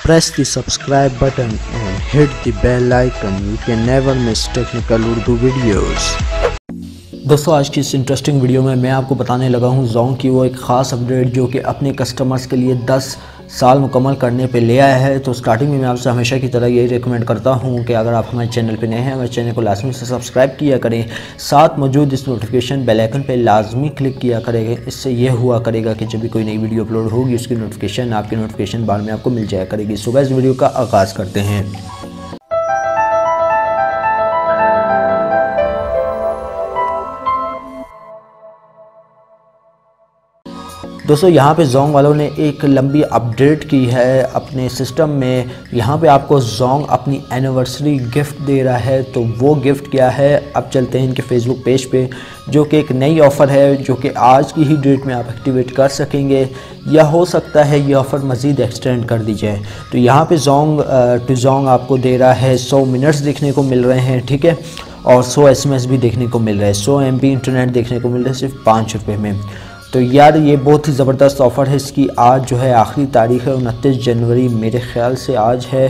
Press the subscribe button and hit the bell icon. You can never miss technical Urdu videos. दोस्तों आज की इस interesting video में मैं आपको बताने लगा हूँ जोंग की वो एक ख़ास अपडेट जो कि अपने कस्टमर्स के लिए 10 साल मुकम्मल करने पे ले आया है। तो स्टार्टिंग में मैं आपसे हमेशा की तरह यही रिकमेंड करता हूँ कि अगर आप हमारे चैनल पे नए हैं हमारे चैनल को लाजमी से सब्सक्राइब किया करें, साथ मौजूद इस नोटिफिकेशन बेल आइकन पे लाजमी क्लिक किया करेंगे। इससे ये हुआ करेगा कि जब भी कोई नई वीडियो अपलोड होगी उसकी नोटिफिकेशन आपके नोटिफिकेशन बार में आपको मिल जाया करेगी। सो गाइस वीडियो का आगाज़ करते हैं। दोस्तों यहाँ पे जोंग वालों ने एक लंबी अपडेट की है अपने सिस्टम में। यहाँ पे आपको जोंग अपनी एनिवर्सरी गिफ्ट दे रहा है। तो वो गिफ्ट क्या है, अब चलते हैं इनके फेसबुक पेज पे, जो कि एक नई ऑफ़र है जो कि आज की ही डेट में आप एक्टिवेट कर सकेंगे या हो सकता है ये ऑफ़र मज़ीद एक्सटेंड कर दी जाए। तो यहाँ पे जोंग टू जोंग आपको दे रहा है 100 मिनट्स देखने को मिल रहे हैं, ठीक है, और 100 SMS भी देखने को मिल रहा है, 100 MB इंटरनेट देखने को मिल रहा है सिर्फ 5 रुपये में। तो यार ये बहुत ही ज़बरदस्त ऑफ़र है। इसकी आज जो है आखिरी तारीख़ है 29 जनवरी मेरे ख़्याल से आज है।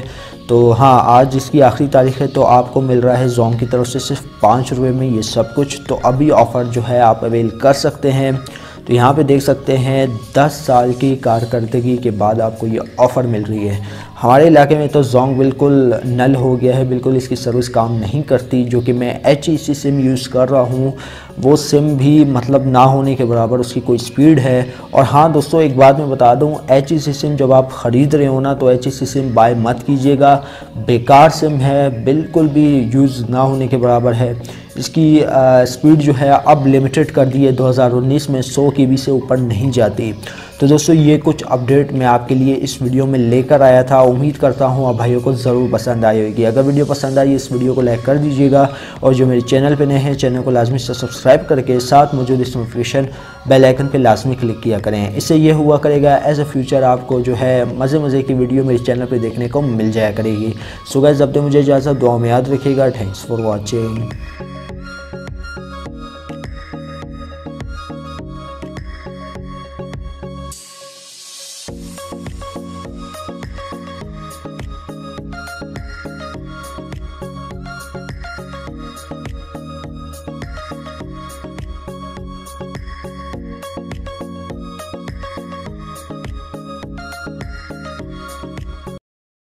तो हाँ आज इसकी आखिरी तारीख़ है। तो आपको मिल रहा है जोंग की तरफ से सिर्फ 5 रुपये में ये सब कुछ। तो अभी ऑफ़र जो है आप अवेल कर सकते हैं। तो यहाँ पे देख सकते हैं 10 साल की कारकर्दगी के बाद आपको ये ऑफ़र मिल रही है। हमारे इलाके में तो जोंग बिल्कुल नल हो गया है, बिल्कुल इसकी सर्विस काम नहीं करती। जो कि मैं HEC सिम यूज़ कर रहा हूँ वो सिम भी मतलब ना होने के बराबर उसकी कोई स्पीड है। और हाँ दोस्तों एक बात मैं बता दूँ, HEC सिम जब आप ख़रीद रहे हो ना तो HEC सिम बाय मत कीजिएगा, बेकार सिम है, बिल्कुल भी यूज़ ना होने के बराबर है। इसकी स्पीड जो है अब लिमिटेड कर दी है 2019 में, 100 KB से ऊपर नहीं जाती। तो दोस्तों ये कुछ अपडेट मैं आपके लिए इस वीडियो में लेकर आया था। उम्मीद करता हूँ आप भाइयों को ज़रूर पसंद आई होगी। अगर वीडियो पसंद आई इस वीडियो को लाइक कर दीजिएगा और जो मेरे चैनल पे नए हैं चैनल को लाजमी से सब्सक्राइब करके साथ मौजूद इस नोटिफिकेशन बेल आइकन पे लाजमी क्लिक किया करें। इससे ये हुआ करेगा एज अ फ्यूचर आपको जो है मज़े की वीडियो मेरे चैनल पर देखने को मिल जाया करेगी। सो गाइस जब तक मुझे इजाज़त, दुआ में याद रखिएगा। Thanks for watching.